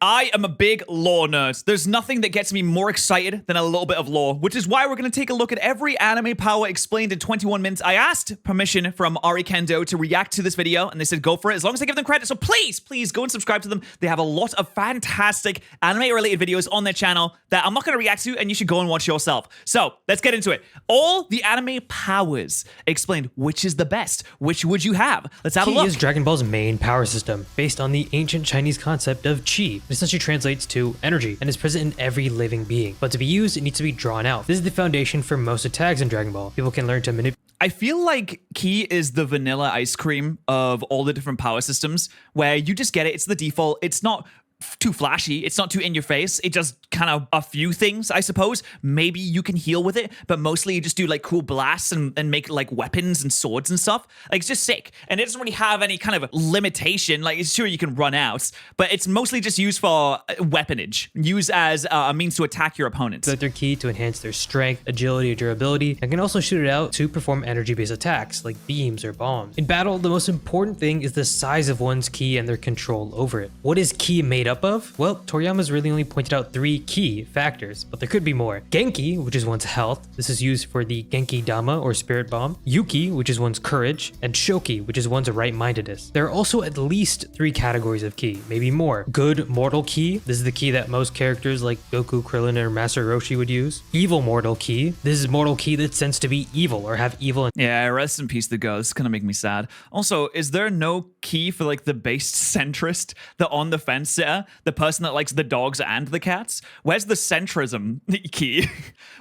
I am a big lore nerd. There's nothing that gets me more excited than a little bit of lore, which is why we're going to take a look at every anime power explained in 21 minutes. I asked permission from Ari Kendo to react to this video, and they said go for it, as long as I give them credit. So please go and subscribe to them. They have a lot of fantastic anime-related videos on their channel that I'm not going to react to, and you should go and watch yourself. So let's get into it. All the anime powers explained. Which is the best? Which would you have? Let's have a look. Ki is Dragon Ball's main power system, based on the ancient Chinese concept of Qi. It essentially translates to energy and is present in every living being. But to be used, it needs to be drawn out. This is the foundation for most attacks in Dragon Ball. People can learn to manipulate. I feel like Ki is the vanilla ice cream of all the different power systems, where you just get it. It's the default. It's not too flashy. It's not too in your face. It does kind of a few things, I suppose. Maybe you can heal with it, but mostly you just do like cool blasts and make like weapons and swords and stuff. Like, it's just sick. And it doesn't really have any kind of limitation. Like, it's sure you can run out, but it's mostly just used for weaponage, used as a means to attack your opponents. Their Ki to enhance their strength, agility, or durability, and can also shoot it out to perform energy-based attacks like beams or bombs. In battle, the most important thing is the size of one's Ki and their control over it. What is Ki made up of? Well, Toriyama's really only pointed out 3 key factors, but there could be more. Genki, which is one's health. This is used for the Genki Dama or spirit bomb. Yuki, which is one's courage, and Shoki, which is one's right-mindedness. There are also at least 3 categories of Ki, maybe more. Good mortal Ki. This is the Ki that most characters like Goku, Krillin, or Master Roshi would use. Evil mortal Ki. This is mortal Ki that's sensed to be evil or have evil. Yeah, rest in peace the ghost. Kind of make me sad. Also, is there no Ki for like the based centrist, the on the fence sitter, the person that likes the dogs and the cats? Where's the centrism Ki?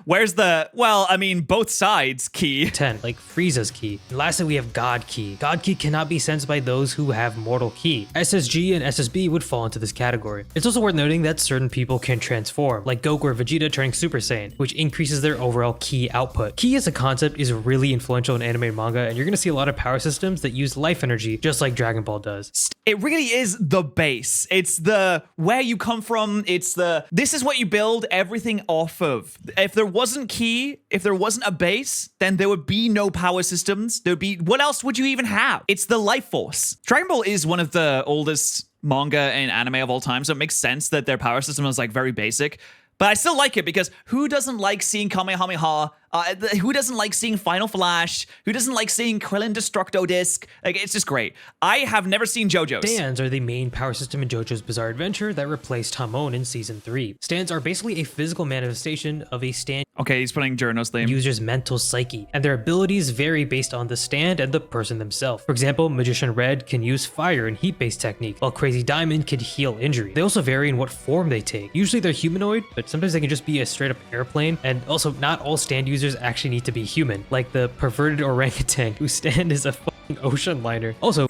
Where's the, well, I mean, both sides Ki? 10, like Frieza's Ki. And lastly, we have God Ki. God Ki cannot be sensed by those who have mortal Ki. SSG and SSB would fall into this category. It's also worth noting that certain people can transform, like Goku or Vegeta turning Super Saiyan, which increases their overall Ki output. Ki as a concept is really influential in anime and manga, and you're gonna see a lot of power systems that use life energy, just like Dragon Ball does. It really is the base. It's the where you come from. It's the, this is what you build everything off of. If there wasn't Ki, if there wasn't a base, then there would be no power systems. There'd be, what else would you even have? It's the life force. Dragon Ball is one of the oldest manga and anime of all time, so it makes sense that their power system is like very basic. But I still like it because who doesn't like seeing Kamehameha? Who doesn't like seeing Final Flash? Who doesn't like seeing Krillin Destructo Disc? Like, it's just great. I have never seen JoJo's. Stands are the main power system in JoJo's Bizarre Adventure that replaced Hamon in Season 3. Stands are basically a physical manifestation of a stand Okay, he's putting Journo's theme. user's mental psyche, and their abilities vary based on the stand and the person themselves. For example, Magician Red can use fire and heat-based technique, while Crazy Diamond can heal injury. They also vary in what form they take. Usually they're humanoid, but sometimes they can just be a straight-up airplane, and also not all stand users actually need to be human, like the perverted orangutan whose stand is a fucking ocean liner. Also,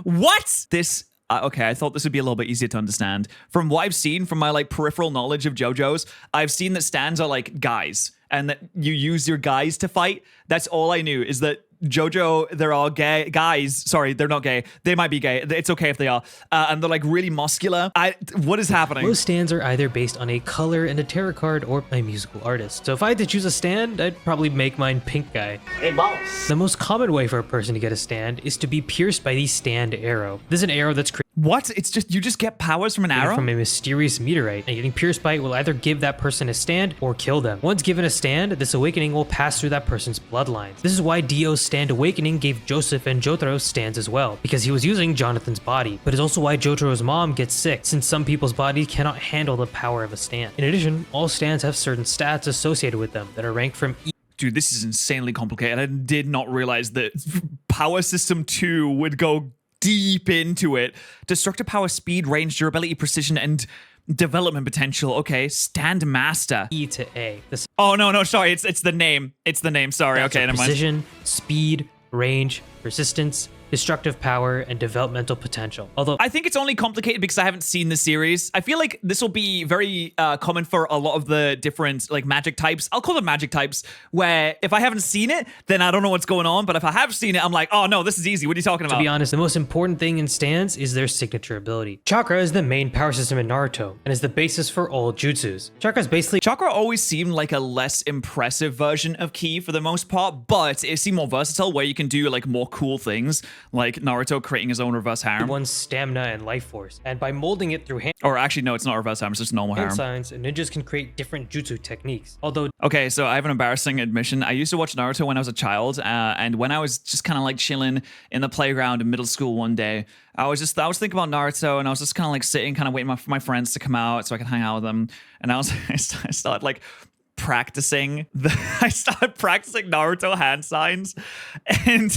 What? This, okay, I thought this would be a little bit easier to understand. From what I've seen, from my like peripheral knowledge of JoJo's, I've seen that stands are like guys, and that you use your guys to fight. That's all I knew, is that JoJo, they're all gay guys. Sorry, they're not gay. They might be gay. It's okay if they are. And they're like really muscular. What is happening? most stands are either based on a color and a tarot card or a musical artist. So if I had to choose a stand, I'd probably make mine Pink Guy. Hey, boss. The most common way for a person to get a stand is to be pierced by the stand arrow. This is an arrow that's created What? It's just, you just get powers from an arrow? from a mysterious meteorite, and getting pierced by it will either give that person a stand or kill them. Once given a stand, this awakening will pass through that person's bloodlines. This is why Dio's stand awakening gave Joseph and Jotaro stands as well, because he was using Jonathan's body. But it's also why Jotaro's mom gets sick, since some people's bodies cannot handle the power of a stand. In addition, all stands have certain stats associated with them that are ranked from Dude, this is insanely complicated. I did not realize that Power System 2 would go deep into it. Destructive power, speed, range, durability, precision, and development potential. Okay, stand master. E to A. This Oh, no, sorry. It's the name. It's the name. Sorry. Okay, never mind. precision, speed, range, persistence, destructive power, and developmental potential. Although I think it's only complicated because I haven't seen the series. I feel like this will be very common for a lot of the different like magic types. I'll call them magic types, where if I haven't seen it, then I don't know what's going on. But if I have seen it, I'm like, oh no, this is easy. What are you talking about? to be honest, the most important thing in stands is their signature ability. Chakra is the main power system in Naruto and is the basis for all jutsus. Chakra is basically Chakra always seemed like a less impressive version of Ki for the most part, but it seemed more versatile where you can do like more cool things. like Naruto creating his own reverse harem. one's stamina and life force. And by molding it through hand Or actually, no, it's not reverse harem, it's just normal harem. signs, ninjas can create different jutsu techniques. Although Okay, so I have an embarrassing admission. I used to watch Naruto when I was a child, and when I was just kind of like chilling in the playground in middle school one day, I was thinking about Naruto, and I was just kind of like sitting, kind of waiting for my friends to come out so I could hang out with them. And I started like practicing I started practicing Naruto hand signs, and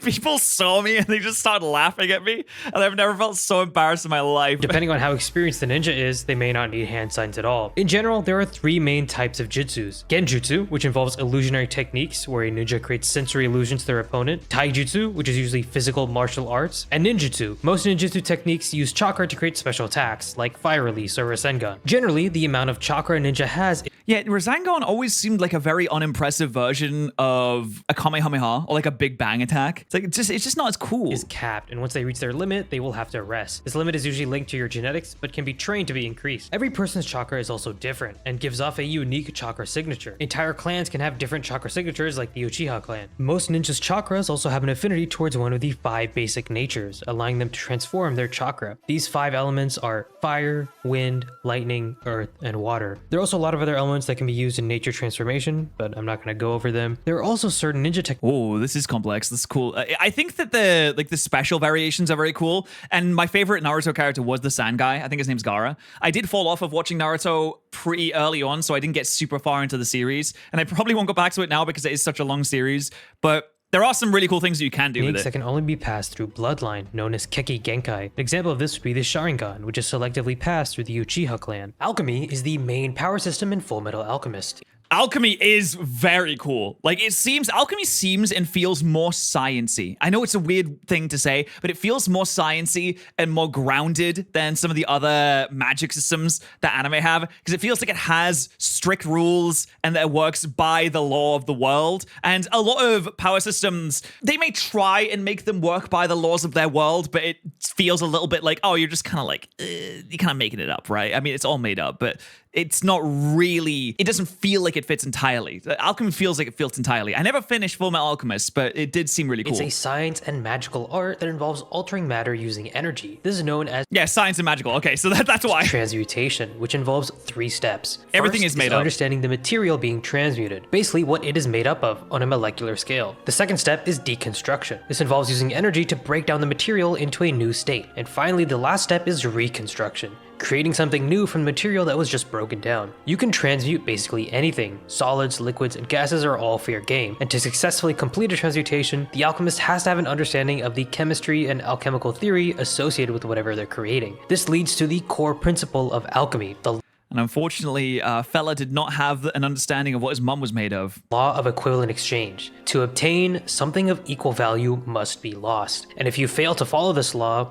people saw me and they just started laughing at me, and I've never felt so embarrassed in my life. depending on how experienced the ninja is, they may not need hand signs at all. In general, there are 3 main types of jutsus. Genjutsu, which involves illusionary techniques where a ninja creates sensory illusions to their opponent. Taijutsu, which is usually physical martial arts. And ninjutsu. Most ninjutsu techniques use chakra to create special attacks, like fire release or Rasengan. Generally, the amount of chakra a ninja has Yeah, Rasengan always seemed like a very unimpressive version of a Kamehameha or like a Big Bang attack. It's just not as cool. is capped, and once they reach their limit, they will have to rest. This limit is usually linked to your genetics, but can be trained to be increased. Every person's chakra is also different, and gives off a unique chakra signature. Entire clans can have different chakra signatures, like the Uchiha clan. Most ninjas' chakras also have an affinity towards one of the 5 basic natures, allowing them to transform their chakra. These 5 elements are fire, wind, lightning, earth, and water. There are also a lot of other elements that can be used in nature transformation, but I'm not going to go over them. There are also certain ninja techniques. Oh, this is complex. This is cool. I think that the special variations are very cool. And my favorite Naruto character was the Sand guy. I think his name's Gaara. I did fall off of watching Naruto pretty early on, so I didn't get super far into the series. And I probably won't go back to it now because it is such a long series. But there are some really cool things that you can do with it. That can only be passed through bloodline, known as Keki Genkai. An example of this would be the Sharingan, which is selectively passed through the Uchiha clan. Alchemy is the main power system in Full Metal Alchemist. Alchemy is very cool. Like, alchemy seems and feels more sciencey. I know it's a weird thing to say, but it feels more sciencey and more grounded than some of the other magic systems that anime have, because it feels like it has strict rules and that it works by the law of the world. And a lot of power systems, they may try and make them work by the laws of their world, but it feels a little bit like, oh, you're just kind of like, you're kind of making it up, right? I mean, it's all made up, but it's not really, it doesn't feel like it fits entirely. Alchemy feels like it fits entirely. I never finished Full Metal Alchemist, but it did seem really cool. It's a science and magical art that involves altering matter using energy. This is known as science and magical. Okay, so that's why. Transmutation, which involves 3 steps. Everything is made up. Understanding the material being transmuted, basically what it is made up of on a molecular scale. The second step is deconstruction. This involves using energy to break down the material into a new state. And finally, the last step is reconstruction, creating something new from material that was just broken down. You can transmute basically anything. Solids, liquids, and gases are all fair game, and to successfully complete a transmutation, the alchemist has to have an understanding of the chemistry and alchemical theory associated with whatever they're creating. This leads to the core principle of alchemy, the And unfortunately, fella did not have an understanding of what his mum was made of. law of equivalent exchange. To obtain something of equal value must be lost. And if you fail to follow this law,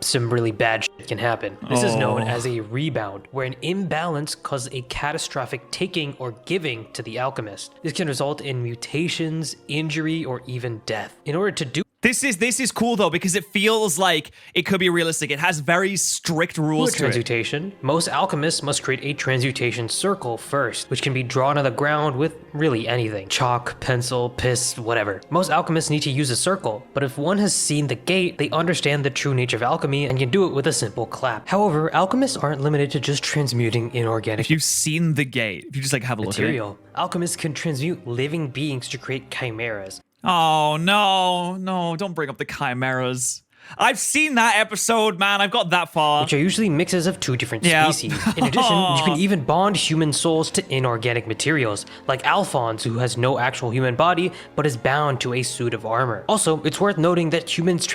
some really bad shit can happen. This is known as a rebound, where an imbalance causes a catastrophic taking or giving to the alchemist. This can result in mutations, injury, or even death. In order to do This is cool though, because it feels like it could be realistic. It has very strict rules to it. transmutation, most alchemists must create a transmutation circle first, which can be drawn on the ground with really anything. Chalk, pencil, piss, whatever. Most alchemists need to use a circle, but if one has seen the gate, they understand the true nature of alchemy and can do it with a simple clap. However, alchemists aren't limited to just transmuting inorganic If you've seen the gate, if you just like have a look at it. material. Alchemists can transmute living beings to create chimeras. Oh, no, don't bring up the chimeras. I've seen that episode, man. I've got that far. Which are usually mixes of 2 different species. In addition, you can even bond human souls to inorganic materials, like Alphonse, who has no actual human body, but is bound to a suit of armor. Also, it's worth noting that humans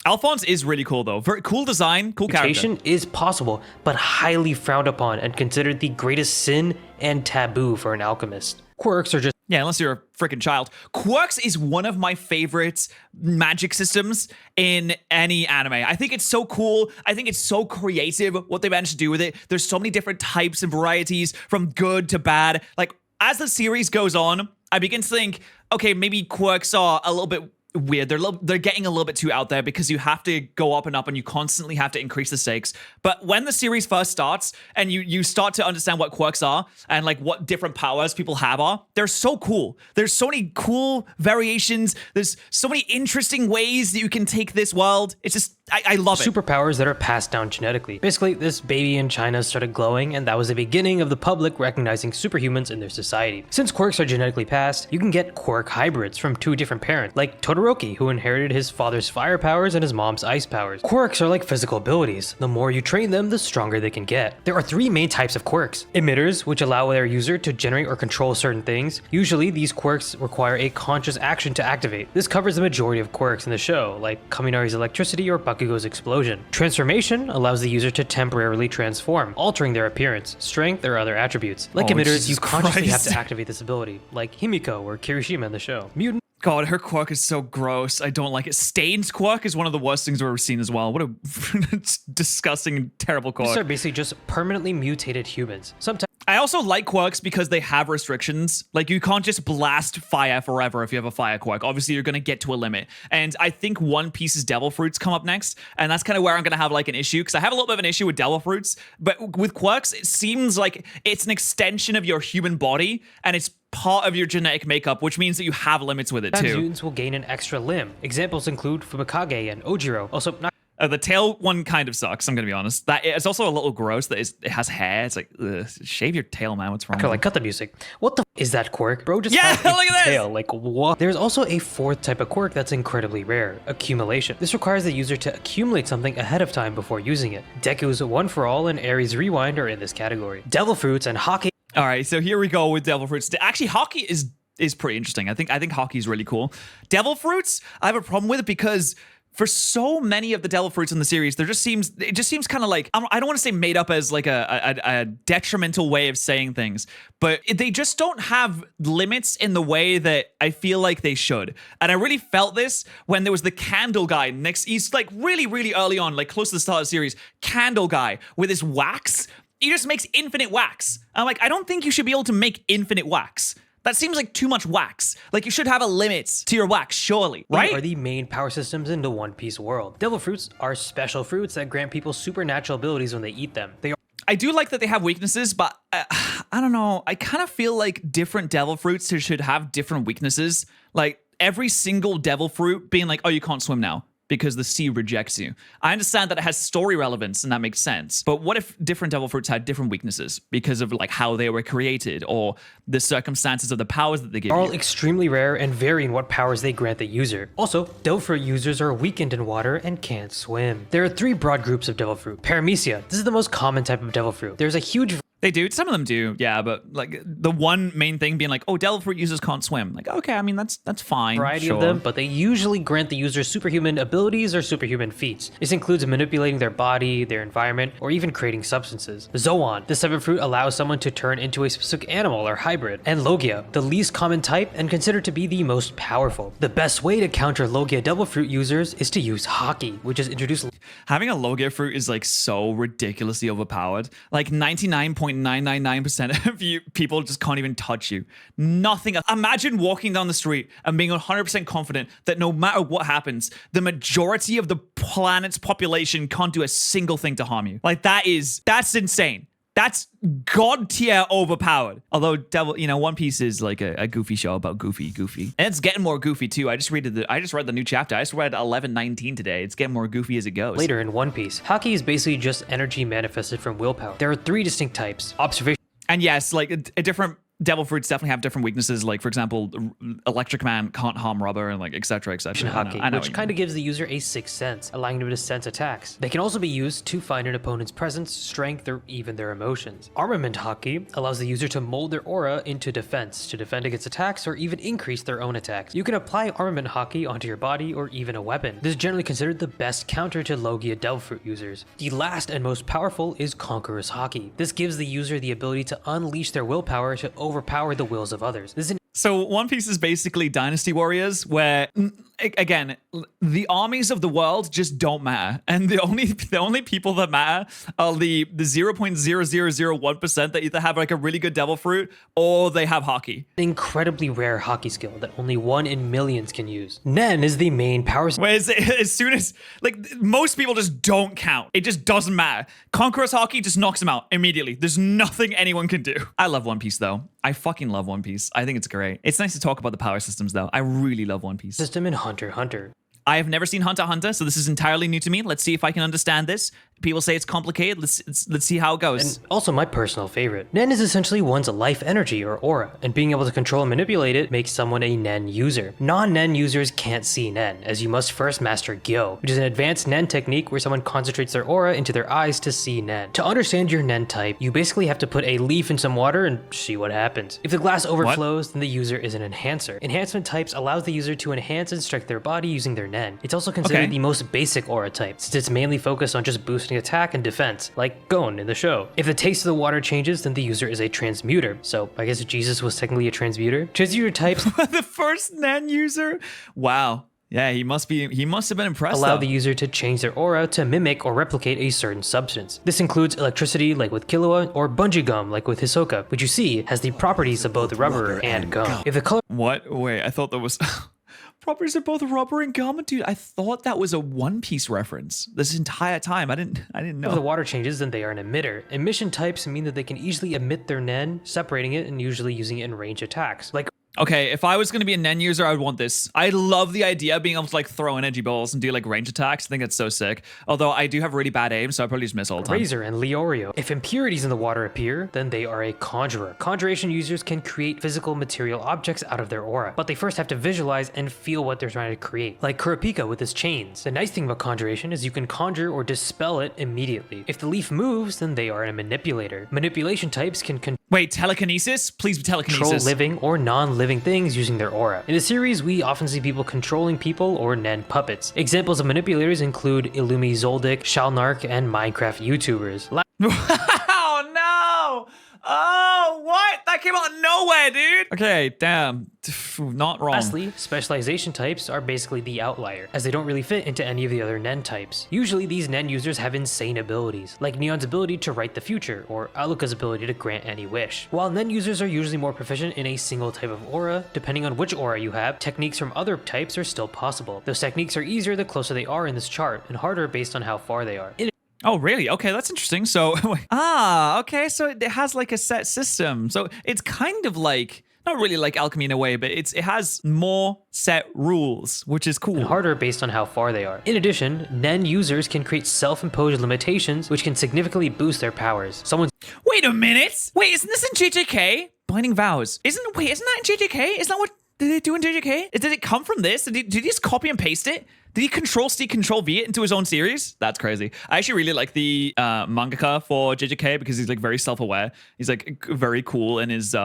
Alphonse is really cool, though. Very cool design, cool character. transmutation is possible, but highly frowned upon and considered the greatest sin and taboo for an alchemist. Quirks are just Yeah, unless you're a freaking child. Quirks is one of my favorite magic systems in any anime. I think it's so cool. I think it's so creative what they managed to do with it. There's so many different types and varieties from good to bad. Like, as the series goes on, I begin to think, okay, maybe quirks are a little bit weird. They're getting a little bit too out there because you have to go up and you constantly have to increase the stakes. But when the series first starts and you start to understand what quirks are and like what different powers people have are, they're so cool. There's so many cool variations. There's so many interesting ways that you can take this world. It's just, I love it. Superpowers that are passed down genetically. Basically, this baby in China started glowing, and that was the beginning of the public recognizing superhumans in their society. Since quirks are genetically passed, you can get quirk hybrids from two different parents, like Todoroki, who inherited his father's fire powers and his mom's ice powers. Quirks are like physical abilities. The more you train them, the stronger they can get. There are three main types of quirks. Emitters, which allow their user to generate or control certain things. Usually, these quirks require a conscious action to activate. This covers the majority of quirks in the show, like Kaminari's electricity or Bakugo's explosion. Transformation allows the user to temporarily transform, altering their appearance, strength, or other attributes. Like emitters, Jesus you consciously have Christ. to activate this ability, like Himiko or Kirishima in the show. Mutant God, her quirk is so gross. I don't like it. Stain's quirk is one of the worst things I've ever seen as well. What a disgusting and terrible quirk. These are basically just permanently mutated humans. Sometimes I also like quirks because they have restrictions. Like, you can't just blast fire forever if you have a fire quirk. Obviously, you're going to get to a limit. And I think One Piece's Devil Fruits come up next. And that's kind of where I'm going to have like an issue, because I have a little bit of an issue with Devil Fruits. But with quirks, it seems like it's an extension of your human body, and it's part of your genetic makeup, which means that you have limits with it too. mutants will gain an extra limb. Examples include Fumikage and Ojiro. Also, not The tail one kind of sucks, I'm gonna be honest. That it's also a little gross that it has hair. It's like, ugh, shave your tail, man. What's wrong with like cut the music. What the is that quirk? Bro just Yeah, has a look at this! tail. Like what? There's also a fourth type of quirk that's incredibly rare, accumulation. This requires the user to accumulate something ahead of time before using it. Deku's One for All and Ares Rewind are in this category. Devil Fruits and Hake All right, so here we go with Devil Fruits. Actually, hockey is pretty interesting. I think hockey is really cool. Devil Fruits, I have a problem with it because for so many of the Devil Fruits in the series, it just seems kind of like, I don't want to say made up as like a detrimental way of saying things, but they just don't have limits in the way that I feel like they should. And I really felt this when there was the candle guy next. He's like really, really early on, like close to the start of the series, candle guy with his wax. He just makes infinite wax. I'm like, I don't think you should be able to make infinite wax. That seems like too much wax. Like, you should have a limit to your wax, surely, right? are the main power systems in the One Piece world. Devil Fruits are special fruits that grant people supernatural abilities when they eat them. They are I do like that they have weaknesses, but I don't know. I kind of feel like different Devil Fruits should have different weaknesses. Like, every single Devil Fruit being like, oh, you can't swim now because the sea rejects you. I understand that it has story relevance and that makes sense. But what if different Devil Fruits had different weaknesses because of like how they were created or the circumstances of the powers that they give all you? extremely rare and vary in what powers they grant the user. Also, Devil Fruit users are weakened in water and can't swim. There are three broad groups of Devil Fruit. Paramecia. This is the most common type of Devil Fruit. There's a huge They do. Some of them do, yeah. But like the one main thing being like, oh, Devil Fruit users can't swim. Like, okay, I mean that's fine. variety sure. of them, but they usually grant the user superhuman abilities or superhuman feats. This includes manipulating their body, their environment, or even creating substances. Zoan. This type of fruit allows someone to turn into a specific animal or hybrid. And Logia, the least common type and considered to be the most powerful. The best way to counter Logia Devil Fruit users is to use Haki, which is introduced. Having a Logia fruit is like so ridiculously overpowered. Like 99.999% of you people just can't even touch you. Nothing. Imagine walking down the street and being 100% confident that no matter what happens, the majority of the planet's population can't do a single thing to harm you. Like that's insane. That's god tier overpowered. Although One Piece is like a goofy show about goofy. And it's getting more goofy too. I just read the new chapter. I just read 11:19 today. It's getting more goofy as it goes. Later in One Piece, Haki is basically just energy manifested from willpower. There are three distinct types. Observation. And yes, like a different Devil Fruits definitely have different weaknesses. Like, for example, Electric Man can't harm rubber and like et cetera, et cetera. Haki, which kind of gives the user a sixth sense, allowing them to sense attacks. They can also be used to find an opponent's presence, strength, or even their emotions. Armament Haki allows the user to mold their aura into defense, to defend against attacks or even increase their own attacks. You can apply Armament Haki onto your body or even a weapon. This is generally considered the best counter to Logia Devil Fruit users. The last and most powerful is Conqueror's Haki. This gives the user the ability to unleash their willpower to overpower the wills of others. This is So One Piece is basically Dynasty Warriors, where again the armies of the world just don't matter, and the only people that matter are the 0.0001% that either have like a really good devil fruit or they have hockey. Incredibly rare hockey skill that only 1 in millions can use. Nen is the main power. Whereas as soon as like most people just don't count, it just doesn't matter. Conqueror's hockey just knocks them out immediately. There's nothing anyone can do. I love One Piece though. I fucking love One Piece. I think it's great. It's nice to talk about the power systems though. I really love One Piece. System in Hunter x Hunter. I have never seen Hunter x Hunter, so this is entirely new to me. Let's see if I can understand this. People say it's complicated. Let's see how it goes. And also my personal favorite. Nen is essentially one's life energy or aura, and being able to control and manipulate it makes someone a Nen user. Non-Nen users can't see Nen, as you must first master Gyo, which is an advanced Nen technique where someone concentrates their aura into their eyes to see Nen. To understand your Nen type, you basically have to put a leaf in some water and see what happens. If the glass overflows, then the user is an enhancer. Enhancement types allows the user to enhance and strike their body using their Nen. It's also considered the most basic aura type, since it's mainly focused on just boosting attack and defense, like Gon in the show. If the taste of the water changes, then the user is a transmuter. So I guess Jesus was technically a transmuter. Transmuter types the first Nen user? Wow. Yeah, he must have been impressed. Allow the user to change their aura to mimic or replicate a certain substance. This includes electricity like with Killua, or bungee gum like with Hisoka, which you see has the properties of both rubber and gum. If the color What? Wait, I thought that was properties are both rubber and gum, dude. I thought that was a One Piece reference this entire time. I didn't know. If the water changes, then they are an emitter. Emission types mean that they can easily emit their Nen, separating it and usually using it in range attacks. Like Okay, if I was going to be a Nen user, I would want this. I love the idea of being able to like throw energy balls and do like range attacks. I think it's so sick. Although I do have really bad aim, so I probably just miss all the time. Razor and Leorio. If impurities in the water appear, then they are a conjurer. Conjuration users can create physical material objects out of their aura, but they first have to visualize and feel what they're trying to create. Like Kurapika with his chains. The nice thing about conjuration is you can conjure or dispel it immediately. If the leaf moves, then they are a manipulator. Manipulation types can Wait, telekinesis? Please be telekinesis. control living or non-living things using their aura. In the series, we often see people controlling people or Nen puppets. Examples of manipulators include Illumi Zoldyck, Shalnark, and Minecraft YouTubers. Oh no! Oh, what? That came out of nowhere, dude. Okay, damn. Not wrong. Lastly, specialization types are basically the outlier, as they don't really fit into any of the other Nen types. Usually, these Nen users have insane abilities, like Neon's ability to write the future, or Aluka's ability to grant any wish. While Nen users are usually more proficient in a single type of aura, depending on which aura you have, techniques from other types are still possible. Those techniques are easier the closer they are in this chart, and harder based on how far they are. Oh, really? Okay, that's interesting. So, okay, so it has like a set system. So it's kind of like, not really like alchemy in a way, but it has more set rules, which is cool. And harder based on how far they are. In addition, Nen users can create self-imposed limitations, which can significantly boost their powers. Wait a minute! Wait, isn't this in JJK? Binding vows. Isn't that in JJK? Isn't that what did they do in JJK? Did it come from this? Did he just copy and paste it? Did he Control-C, Control-V it into his own series? That's crazy. I actually really like the mangaka for JJK because he's like very self-aware. He's like very cool in his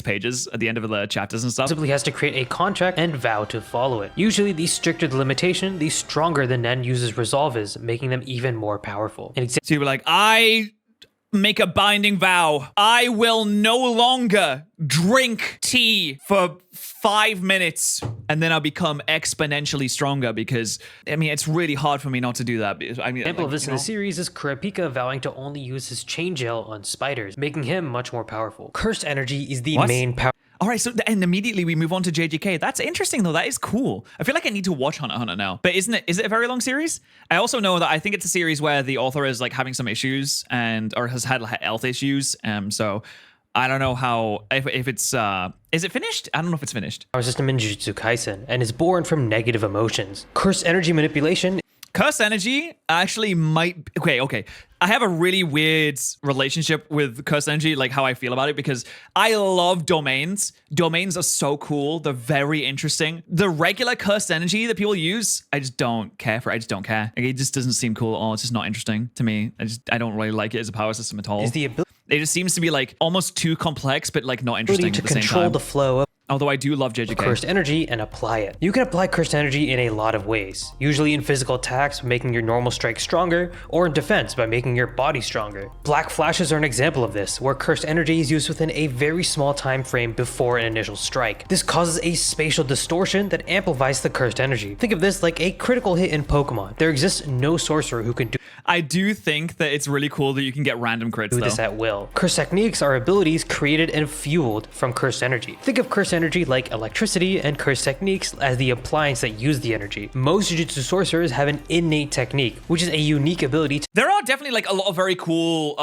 pages at the end of the chapters and stuff. Simply has to create a contract and vow to follow it. Usually, the stricter the limitation, the stronger the Nen user's resolve is, making them even more powerful. So you were like, I make a binding vow. I will no longer drink tea for 5 minutes, and then I'll become exponentially stronger because, I mean, it's really hard for me not to do that. I mean, example of this in the series is Kurapika vowing to only use his chain gel on spiders, making him much more powerful. Cursed energy is the main power. All right, so and immediately we move on to JJK. That's interesting, though. That is cool. I feel like I need to watch Hunter x Hunter now. But is it a very long series? I also know that I think it's a series where the author is like having some issues or has had health issues. So I don't know how if it's is it finished? I don't know if it's finished. Our system in Jujutsu Kaisen and is born from negative emotions. Cursed energy manipulation. Cursed energy actually might... Okay. I have a really weird relationship with cursed energy, like how I feel about it, because I love domains. Domains are so cool. They're very interesting. The regular cursed energy that people use, I just don't care for. I just don't care. Like, it just doesn't seem cool at all. It's just not interesting to me. I don't really like it as a power system at all. Is the ability... It just seems to be like almost too complex, but like not interesting at the same time. To control the flow of... Although I do love JJK. cursed energy and apply it. You can apply cursed energy in a lot of ways, usually in physical attacks by making your normal strike stronger, or in defense by making your body stronger. Black flashes are an example of this, where cursed energy is used within a very small time frame before an initial strike. This causes a spatial distortion that amplifies the cursed energy. Think of this like a critical hit in Pokemon. There exists no sorcerer who can do I do think that it's really cool that you can get random crits though. this at will. Cursed techniques are abilities created and fueled from cursed energy. Think of cursed energy like electricity and cursed techniques as the appliance that use the energy. Most Jujutsu sorcerers have an innate technique, which is a unique ability to There are definitely like a lot of very cool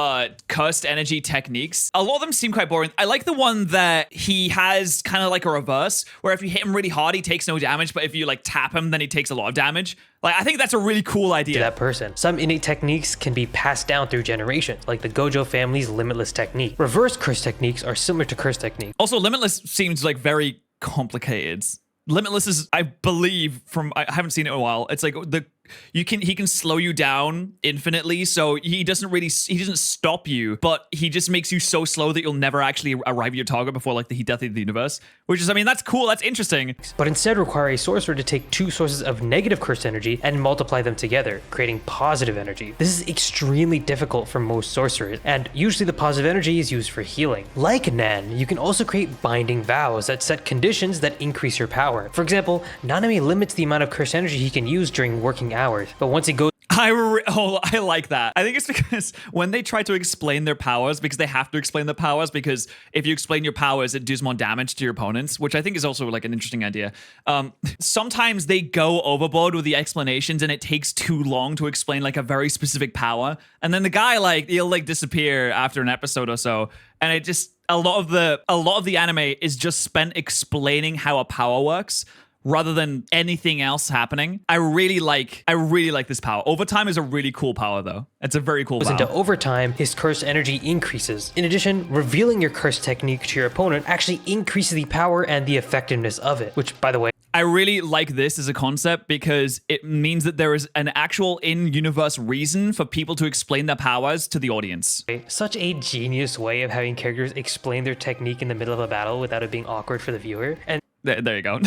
cursed energy techniques. A lot of them seem quite boring. I like the one that he has kind of like a reverse, where if you hit him really hard, he takes no damage, but if you like tap him, then he takes a lot of damage. Like, I think that's a really cool idea. that person. Some innate techniques can be passed down through generations, like the Gojo family's Limitless technique. Reverse curse techniques are similar to curse techniques. Also, Limitless seems like very complicated. Limitless is, I believe, I haven't seen it in a while. It's like he can slow you down infinitely, so he doesn't stop you, but he just makes you so slow that you'll never actually arrive at your target before like the death of the universe. Which is, I mean, that's cool, that's interesting. But instead require a sorcerer to take two sources of negative cursed energy and multiply them together, creating positive energy. This is extremely difficult for most sorcerers, and usually the positive energy is used for healing. Like Nan, you can also create binding vows that set conditions that increase your power. For example, Nanami limits the amount of cursed energy he can use during working hours, but once he goes I like that. I think it's because when they try to explain their powers, because they have to explain the powers, because if you explain your powers, it does more damage to your opponents, which I think is also like an interesting idea. Sometimes they go overboard with the explanations and it takes too long to explain like a very specific power. And then the guy, like, he'll like disappear after an episode or so. And it just, a lot of the anime is just spent explaining how a power works, rather than anything else happening. I really like this power. Overtime is a really cool power though. It's a very cool power. Into overtime, his cursed energy increases. In addition, revealing your cursed technique to your opponent actually increases the power and the effectiveness of it, which, by the way, I really like this as a concept because it means that there is an actual in-universe reason for people to explain their powers to the audience. Such a genius way of having characters explain their technique in the middle of a battle without it being awkward for the viewer. And there you go.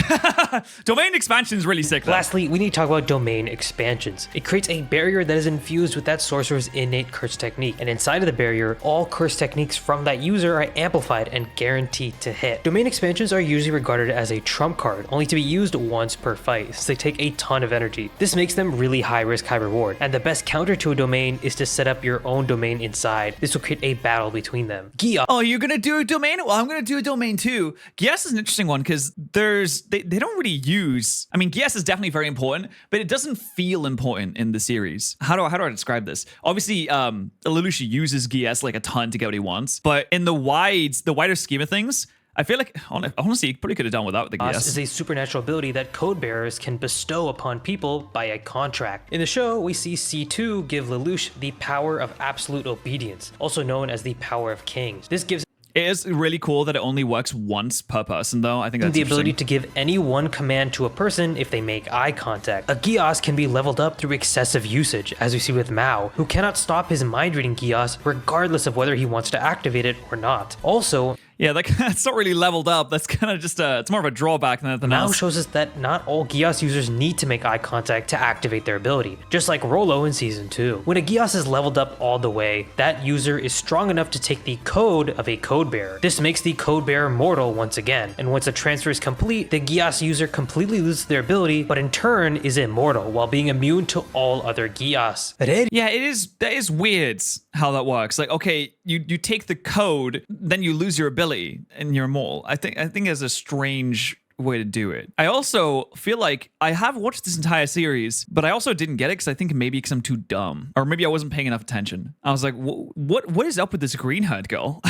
Domain expansion is really sick though. Lastly, we need to talk about domain expansions. It creates a barrier that is infused with that sorcerer's innate curse technique, and inside of the barrier, all curse techniques from that user are amplified and guaranteed to hit. Domain expansions are usually regarded as a trump card, only to be used once per fight, since they take a ton of energy. This makes them really high risk, high reward, and the best counter to a domain is to set up your own domain inside. This will create a battle between them. Gaius. Oh, you're gonna do a domain? Well, I'm gonna do a domain too. Gaius is an interesting one because they don't really use, I mean, Gaius is definitely very important, but it doesn't feel important in the series. How do I describe this? Obviously, Lelouch uses Gaius like a ton to get what he wants, but in the wider scheme of things, I feel like, honestly, he probably could have done without the Gaius. Is a supernatural ability that code bearers can bestow upon people by a contract. In the show, we see C2 give Lelouch the power of absolute obedience, also known as the power of kings. This gives it is really cool that it only works once per person, though. I think that's the ability to give any one command to a person if they make eye contact. A Gaius can be leveled up through excessive usage, as we see with Mao, who cannot stop his mind-reading Gaius regardless of whether he wants to activate it or not. Also, yeah, that's not really leveled up. That's kind of just it's more of a drawback than anything else. Mao shows us that not all Gaius users need to make eye contact to activate their ability, just like Rolo in Season 2. When a Gaius is leveled up all the way, that user is strong enough to take the code of a code bearer. This makes the code bearer mortal once again, and once the transfer is complete, the Gaius user completely loses their ability, but in turn is immortal, while being immune to all other Gaius. Yeah, that is weird how that works. Like, okay, you take the code, then you lose your ability and you're immortal. I think it's a strange way to do it. I also feel like I have watched this entire series, but I also didn't get it because I'm too dumb, or maybe I wasn't paying enough attention. I was like, what is up with this green haired girl?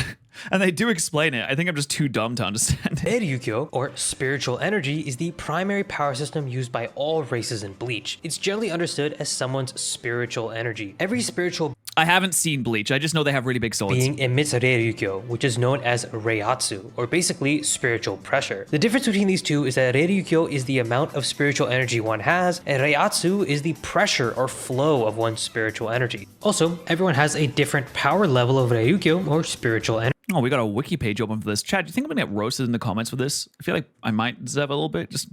And they do explain it. I think I'm just too dumb to understand it. Ryukyo, or spiritual energy, is the primary power system used by all races in Bleach. It's generally understood as someone's spiritual energy. Every spiritual I haven't seen Bleach. I just know they have really big swords. being emits Reirukyo, which is known as Reiatsu, or basically spiritual pressure. The difference between these two is that Reirukyo is the amount of spiritual energy one has, and Reiatsu is the pressure or flow of one's spiritual energy. Also, everyone has a different power level of Reirukyo, or spiritual energy. Oh, we got a wiki page open for this. Chad, do you think I'm gonna get roasted in the comments for this? I feel like I might deserve a little bit. Just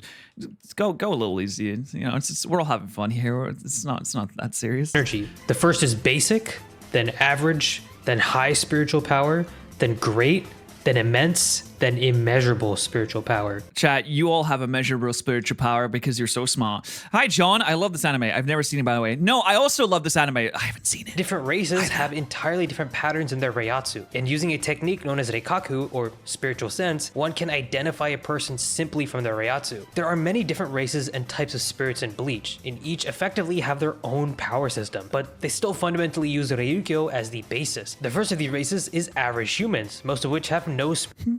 go a little easy. You know, we're all having fun here. It's not that serious. Energy. The first is basic, then average, then high spiritual power, then great, then immense, then immeasurable spiritual power. Chat, you all have immeasurable spiritual power because you're so smart. Hi, John. I love this anime. I've never seen it, by the way. No, I also love this anime. I haven't seen it. Different races have entirely different patterns in their reiatsu. And using a technique known as reikaku, or spiritual sense, one can identify a person simply from their reiatsu. There are many different races and types of spirits in Bleach, and each effectively have their own power system, but they still fundamentally use Reikyo as the basis. The first of these races is average humans, most of which have no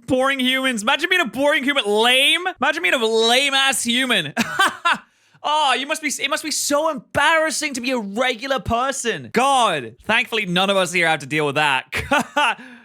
boring humans. Imagine being a boring human. Lame. Imagine being a lame ass human. Oh, it must be so embarrassing to be a regular person. God, thankfully none of us here have to deal with that.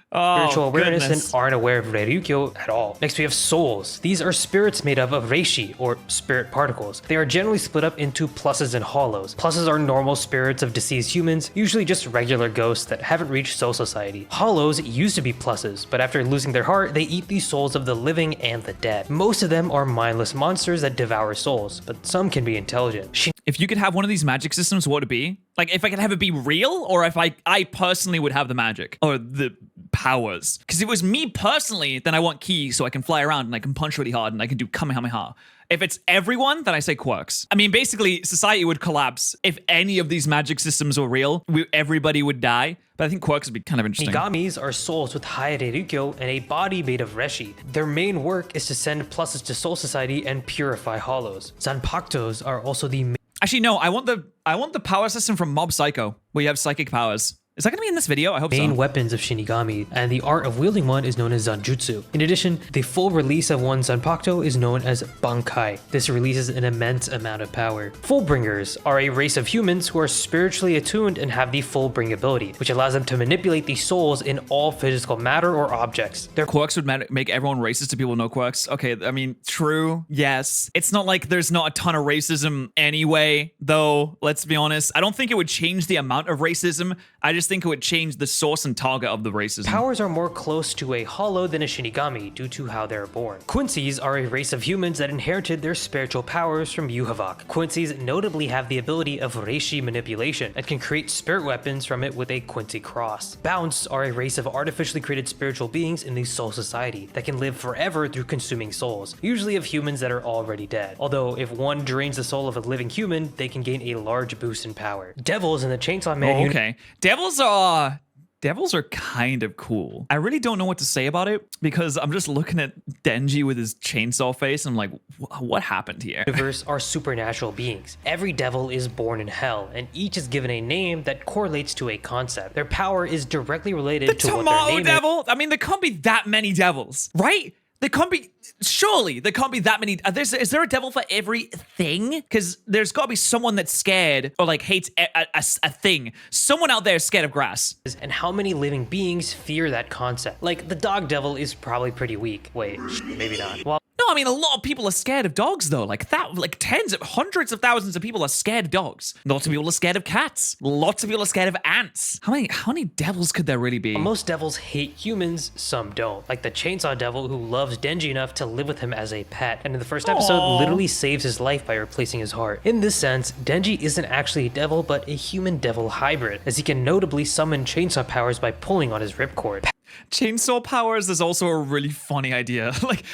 spiritual Oh, awareness goodness. and aren't aware of Reikyo at all. Next, we have souls. These are spirits made up of reishi, or spirit particles. They are generally split up into pluses and hollows. Pluses are normal spirits of deceased humans, usually just regular ghosts that haven't reached soul society. Hollows used to be pluses, but after losing their heart, they eat the souls of the living and the dead. Most of them are mindless monsters that devour souls, but some can be intelligent. If you could have one of these magic systems, what would it be? Like, if I could have it be real, or if I personally would have the magic or the powers. Because if it was me personally, then I want ki so I can fly around and I can punch really hard and I can do Kamehameha. If it's everyone, then I say Quirks. I mean, basically, society would collapse. If any of these magic systems were real, everybody would die. But I think Quirks would be kind of interesting. Shinigamis are souls with high Reikyo and a body made of reshi. Their main work is to send pluses to soul society and purify hollows. Zanpakutos are also the Actually, no, I want the power system from Mob Psycho, where you have psychic powers. Is that going to be in this video? I hope main so. weapons of Shinigami, and the art of wielding one is known as Zanjutsu. In addition, the full release of one Zanpakuto is known as Bankai. This releases an immense amount of power. Fullbringers are a race of humans who are spiritually attuned and have the Fullbring ability, which allows them to manipulate the souls in all physical matter or objects. Their Quirks would make everyone racist to people with no Quirks. Okay, I mean, true, yes. It's not like there's not a ton of racism anyway, though, let's be honest. I don't think it would change the amount of racism. I just think it would change the source and target of the racism. Powers are more close to a hollow than a Shinigami due to how they're born. Quincy's are a race of humans that inherited their spiritual powers from Yuhavak. Quincy's notably have the ability of reishi manipulation and can create spirit weapons from it with a Quincy cross. Bounce are a race of artificially created spiritual beings in the Soul Society that can live forever through consuming souls, usually of humans that are already dead. Although if one drains the soul of a living human, they can gain a large boost in power. Devils in the Chainsaw Man Oh, okay. Devils are kind of cool. I really don't know what to say about it because I'm just looking at Denji with his chainsaw face and I'm like, what happened here? Universe are supernatural beings. Every devil is born in hell, and each is given a name that correlates to a concept. Their power is directly related to what their Tomato name devil? I mean, there can't be that many devils, right? Surely there can't be that many. Is there a devil for everything? Because there's got to be someone that's scared or like hates a thing. Someone out there is scared of grass. is, and how many living beings fear that concept. Like, the dog devil is probably pretty weak. Wait, maybe not. Well, No, I mean, a lot of people are scared of dogs, though. Like hundreds of thousands of people are scared of dogs. Lots of people are scared of cats. Lots of people are scared of ants. How many devils could there really be? most devils hate humans, some don't. Like the Chainsaw Devil, who loves Denji enough to live with him as a pet, and in the first episode Aww. literally saves his life by replacing his heart. In this sense, Denji isn't actually a devil, but a human-devil hybrid, as he can notably summon chainsaw powers by pulling on his ripcord. Chainsaw powers is also a really funny idea. Like,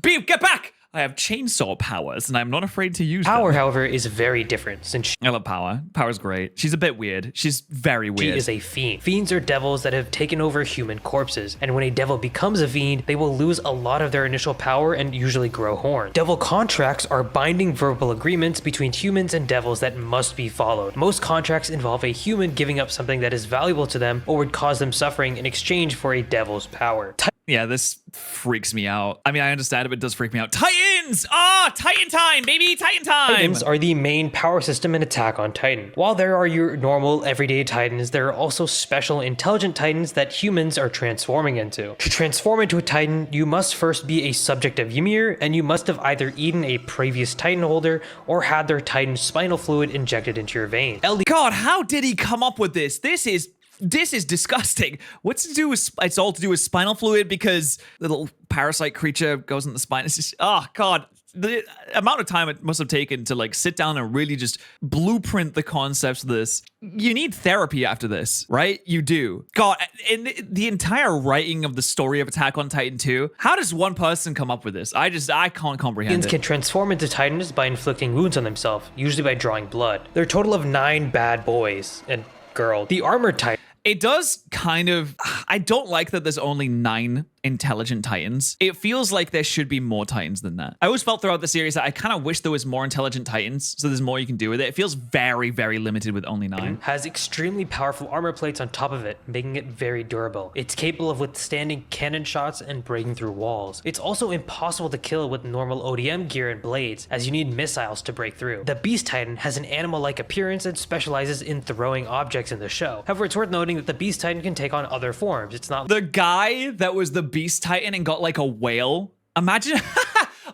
Beep, get back! I have chainsaw powers, and I'm not afraid to use Power, them. however, is very different, since I love Power. Power's great. She's a bit weird. She's very she weird. is a fiend. Fiends are devils that have taken over human corpses, and when a devil becomes a fiend, they will lose a lot of their initial power and usually grow horns. Devil contracts are binding verbal agreements between humans and devils that must be followed. Most contracts involve a human giving up something that is valuable to them or would cause them suffering in exchange for a devil's power. Yeah, this freaks me out. I mean, I understand it, but it does freak me out. Titans! Titan time, baby! Titan time! Titans are the main power system in Attack on Titan. While there are your normal, everyday Titans, there are also special intelligent Titans that humans are transforming into. To transform into a Titan, you must first be a subject of Ymir, and you must have either eaten a previous Titan holder or had their Titan spinal fluid injected into your vein. God, how did he come up with this? This is This is disgusting. What's to do with, it's all to do with spinal fluid because the little parasite creature goes in the spine. It's just, oh God. The amount of time it must have taken to like sit down and really just blueprint the concepts of this. You need therapy after this, right? You do. God, in the entire writing of the story of Attack on Titan 2, how does one person come up with this? I can't comprehend Titans it. can transform into titans by inflicting wounds on themselves, usually by drawing blood. There are a total of 9 bad boys and girl. The armored titan. It does kind of, I don't like that there's only 9 intelligent titans. It feels like there should be more titans than that. I always felt throughout the series that I kind of wish there was more intelligent titans, so there's more you can do with it. It feels very, very limited with only 9. Has extremely powerful armor plates on top of it, making it very durable. It's capable of withstanding cannon shots and breaking through walls. It's also impossible to kill with normal ODM gear and blades, as you need missiles to break through. The Beast Titan has an animal-like appearance and specializes in throwing objects in the show. However, it's worth noting that the Beast Titan can take on other forms. It's not the guy that was the Beast Titan and got like a whale. Imagine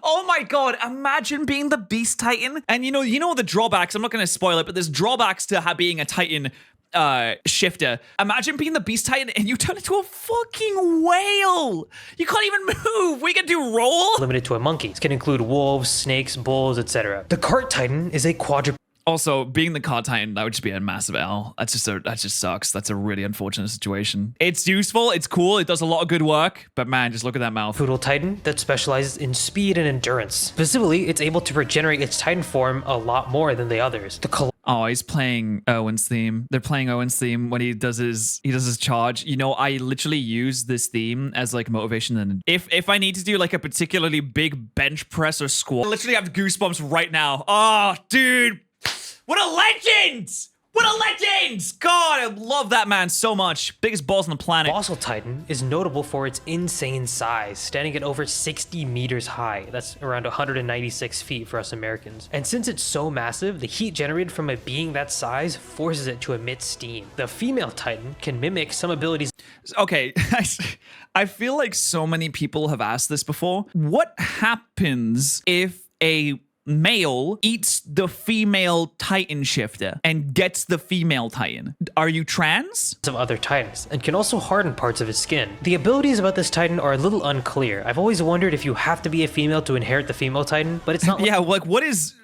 oh my God, imagine being the Beast Titan. And you know the drawbacks, I'm not going to spoil it, but there's drawbacks to being a Titan shifter. Imagine being the Beast Titan and you turn into a fucking whale. You can't even move. We can do roll. limited to a monkey. It can include wolves, snakes, bulls, etc. The Cart Titan is a quadruped. Also, being the Cart Titan, that would just be a massive L. That just sucks. That's a really unfortunate situation. It's useful, it's cool, it does a lot of good work, but man, just look at that mouth. Poodle Titan that specializes in speed and endurance. Specifically, it's able to regenerate its Titan form a lot more than the others. Oh, he's playing Owen's theme. They're playing Owen's theme when he does his charge. You know, I literally use this theme as like motivation, and if I need to do like a particularly big bench press or squat, I literally have goosebumps right now. Oh, dude. What a legend! What a legend! God, I love that man so much. Biggest balls on the planet. Fossil Titan is notable for its insane size, standing at over 60 meters high. That's around 196 feet for us Americans. And since it's so massive, the heat generated from it being that size forces it to emit steam. The female Titan can mimic some abilities. Okay, I feel like so many people have asked this before. What happens if a male eats the female Titan shifter and gets the female Titan? Are you trans? Of other Titans, and can also harden parts of his skin. The abilities about this Titan are a little unclear. I've always wondered if you have to be a female to inherit the female Titan, but it's not. Yeah, like what is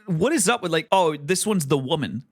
up with like, oh, this one's the woman.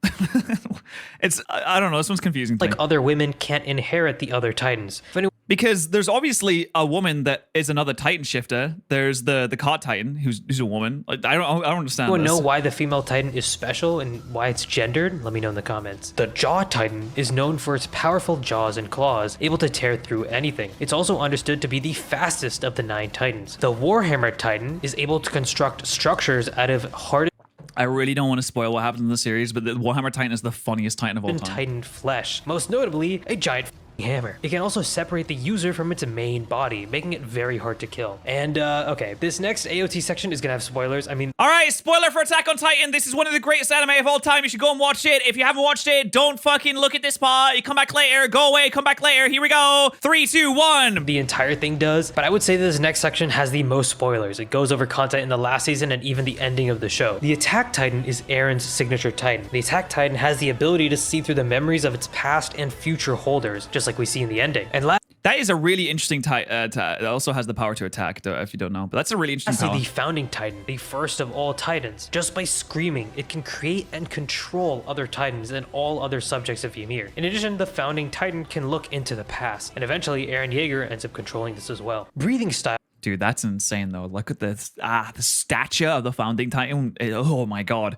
I don't know, this one's confusing. Like other women can't inherit the other Titans. Because there's obviously a woman that is another Titan shifter. There's the Cart Titan, who's a woman. Like, I don't understand. Anyone know why the female Titan is special and why it's gendered? Let me know in the comments. The Jaw Titan is known for its powerful jaws and claws, able to tear through anything. It's also understood to be the fastest of the 9 Titans. The Warhammer Titan is able to construct structures out of hard. I really don't want to spoil what happens in the series, but the Warhammer Titan is the funniest Titan of all time. Titan flesh, most notably a giant hammer. It can also separate the user from its main body, making it very hard to kill. And okay, this next AOT section is gonna have spoilers. I mean, all right, spoiler for Attack on Titan. This is one of the greatest anime of all time. You should go and watch it. If you haven't watched it, don't fucking look at this part. You come back later, go away, come back later. Here we go. 3, 2, 1. The entire thing does, but I would say this next section has the most spoilers. It goes over content in the last season and even the ending of the show. The Attack Titan is Aaron's signature Titan. The Attack Titan has the ability to see through the memories of its past and future holders, just like we see in the ending. And that is a really interesting Titan. It also has the power to attack, if you don't know. But that's a really interesting power. The Founding Titan, the first of all Titans. Just by screaming, it can create and control other Titans and all other subjects of Ymir. In addition, the Founding Titan can look into the past, and eventually Eren Yeager ends up controlling this as well. Breathing style. Dude, that's insane though. Look at this. The stature of the Founding Titan. Oh my God.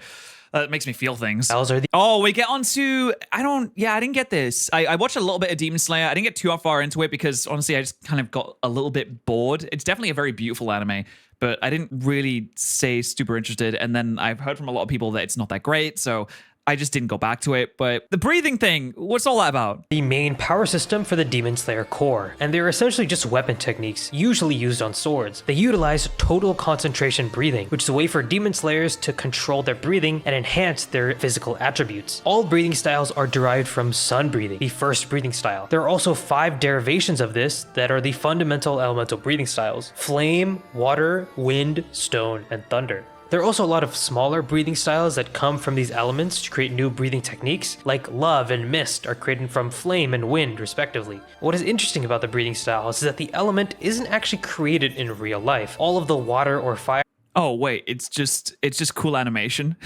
It makes me feel things. Oh, we get onto, I didn't get this. I watched a little bit of Demon Slayer. I didn't get too far into it because honestly, I just kind of got a little bit bored. It's definitely a very beautiful anime, but I didn't really stay super interested. And then I've heard from a lot of people that it's not that great. So I just didn't go back to it. But the breathing thing, what's all that about? The main power system for the Demon Slayer core, and they're essentially just weapon techniques, usually used on swords. They utilize total concentration breathing, which is a way for Demon Slayers to control their breathing and enhance their physical attributes. All breathing styles are derived from sun breathing, the first breathing style. There are also 5 derivations of this that are the fundamental elemental breathing styles: flame, water, wind, stone, and thunder. There are also a lot of smaller breathing styles that come from these elements to create new breathing techniques, like love and mist are created from flame and wind, respectively. What is interesting about the breathing styles is that the element isn't actually created in real life. All of the water or fire Oh wait, it's just cool animation.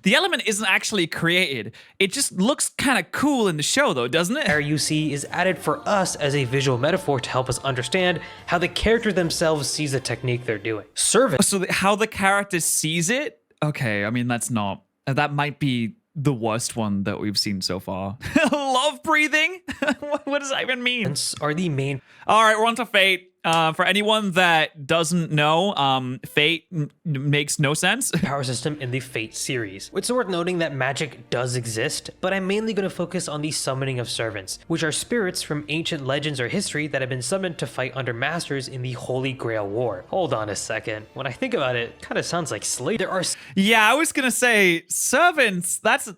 The element isn't actually created. It just looks kind of cool in the show though, doesn't it? you see is added for us as a visual metaphor to help us understand how the character themselves sees the technique they're doing. Servants. So how the character sees it? Okay, I mean that might be the worst one that we've seen so far. Love breathing? What does that even mean? Are the main. All right, we're on to Fate. For anyone that doesn't know, Fate makes no sense. Power system in the Fate series. It's worth noting that magic does exist, but I'm mainly going to focus on the summoning of servants, which are spirits from ancient legends or history that have been summoned to fight under masters in the Holy Grail War. Hold on a second. When I think about it, kind of sounds like slavery. There are Yeah, I was gonna say servants. That's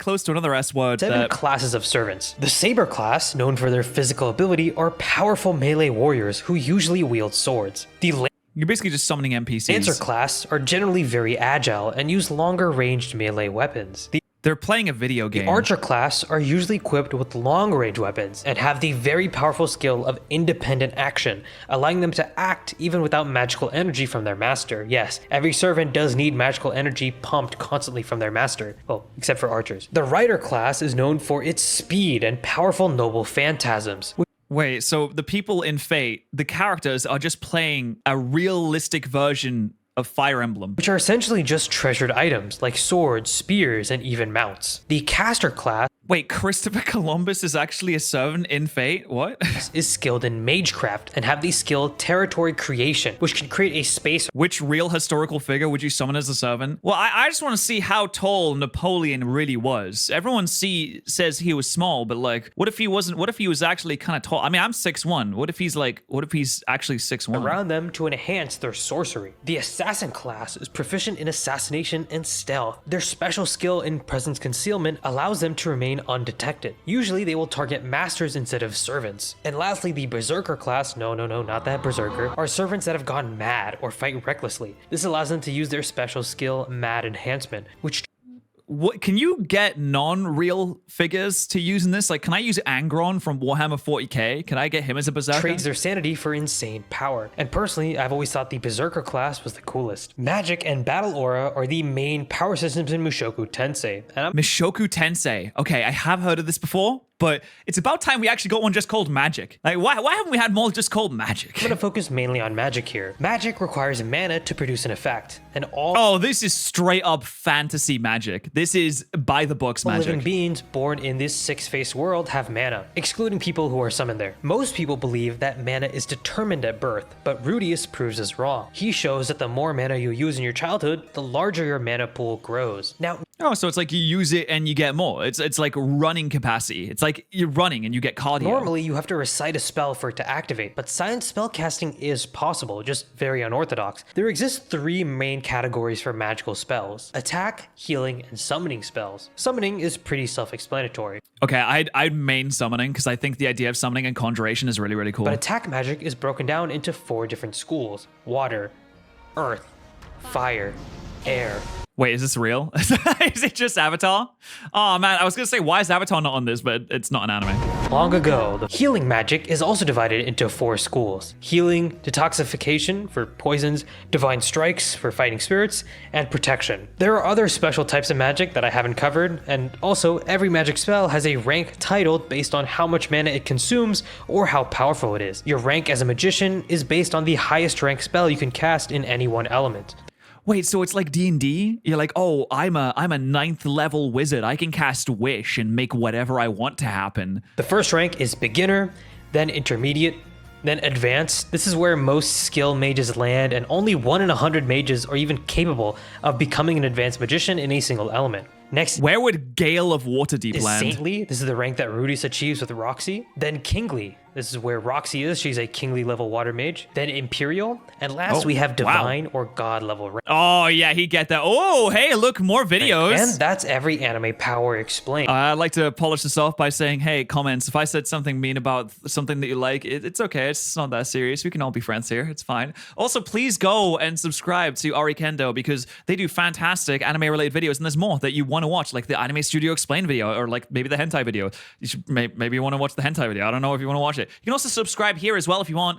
close to another S word. 7 classes of servants. The Saber class, known for their physical ability, are powerful melee warriors who usually wield swords. The You're basically just summoning NPCs. Lancer class are generally very agile and use longer ranged melee weapons. They're playing a video game. The Archer class are usually equipped with long-range weapons and have the very powerful skill of independent action, allowing them to act even without magical energy from their master. Yes, every servant does need magical energy pumped constantly from their master. Well, except for archers. The Rider class is known for its speed and powerful noble phantasms. Wait, so the people in Fate, the characters are just playing a realistic version of Fire Emblem, Which are essentially just treasured items like swords, spears, and even mounts. The Caster class Wait, Christopher Columbus is actually a servant in Fate? What? is skilled in magecraft and have the skill territory creation, which can create a space. Which real historical figure would you summon as a servant? Well, I just want to see how tall Napoleon really was. Everyone says he was small, but like, what if he wasn't? What if he was actually kind of tall? I mean, I'm 6'1". What if he's actually 6'1"? Around them to enhance their sorcery. The Assassin class is proficient in assassination and stealth. Their special skill in presence concealment allows them to remain undetected. Usually they will target masters instead of servants. And lastly, the Berserker class, no, not that Berserker, are servants that have gone mad or fight recklessly. This allows them to use their special skill, Mad Enhancement, which What can you get non-real figures to use in this? Like, can I use Angron from Warhammer 40k? Can I get him as a berserker? trades their sanity for insane power. And personally, I've always thought the Berserker class was the coolest. Magic and Battle Aura are the main power systems in Mushoku Tensei. And Mishoku Tensei. Okay, I have heard of this before, but it's about time we actually got one just called Magic. Like, why haven't we had more just called Magic? I'm gonna focus mainly on magic here. Magic requires mana to produce an effect, and all Oh, this is straight up fantasy magic. This is by the books living magic. beings born in this six-faced world have mana, excluding people who are summoned there. Most people believe that mana is determined at birth, but Rudius proves us wrong. He shows that the more mana you use in your childhood, the larger your mana pool grows. Now, Oh, so it's like you use it and you get more. It's like running capacity. It's like you're running and you get cardio. normally you have to recite a spell for it to activate, but silent spellcasting is possible, just very unorthodox. There exist 3 main categories for magical spells: attack, healing, and summoning spells. Summoning is pretty self-explanatory, Okay, I'd main summoning because I think the idea of summoning and conjuration is really, really cool. but attack magic is broken down into 4 different schools: water, earth, fire, air. Wait, is this real? Is it just Avatar? Oh man, I was gonna say, why is Avatar not on this, but it's not an anime. Long ago, the healing magic is also divided into 4 schools: healing, detoxification for poisons, divine strikes for fighting spirits, and protection. There are other special types of magic that I haven't covered, and also every magic spell has a rank titled based on how much mana it consumes or how powerful it is. Your rank as a magician is based on the highest rank spell you can cast in any one element. Wait, so it's like D&D? You're like, oh, I'm a 9th level wizard. I can cast Wish and make whatever I want to happen. The first rank is beginner, then intermediate, then advanced. This is where most skill mages land, and only 1 in 100 mages are even capable of becoming an advanced magician in a single element. Next Where would Gale of Waterdeep is land? Saintly. This is the rank that Rudius achieves with Roxy. Then Kingly. This is where Roxy is. She's a kingly level water mage. Then Imperial. And last we have Divine or God level rank. Oh, yeah, he get that. Oh, hey, look, more videos. And that's every anime power explained. I'd like to polish this off by saying, hey, comments, if I said something mean about something that you like, it's okay. It's not that serious. We can all be friends here. It's fine. Also, please go and subscribe to Ari Kendo because they do fantastic anime-related videos, and there's more that you want to watch, like the Anime Studio Explain video or like maybe the hentai video. You should maybe you want to watch the hentai video. I don't know if you want to watch it. You can also subscribe here as well if you want.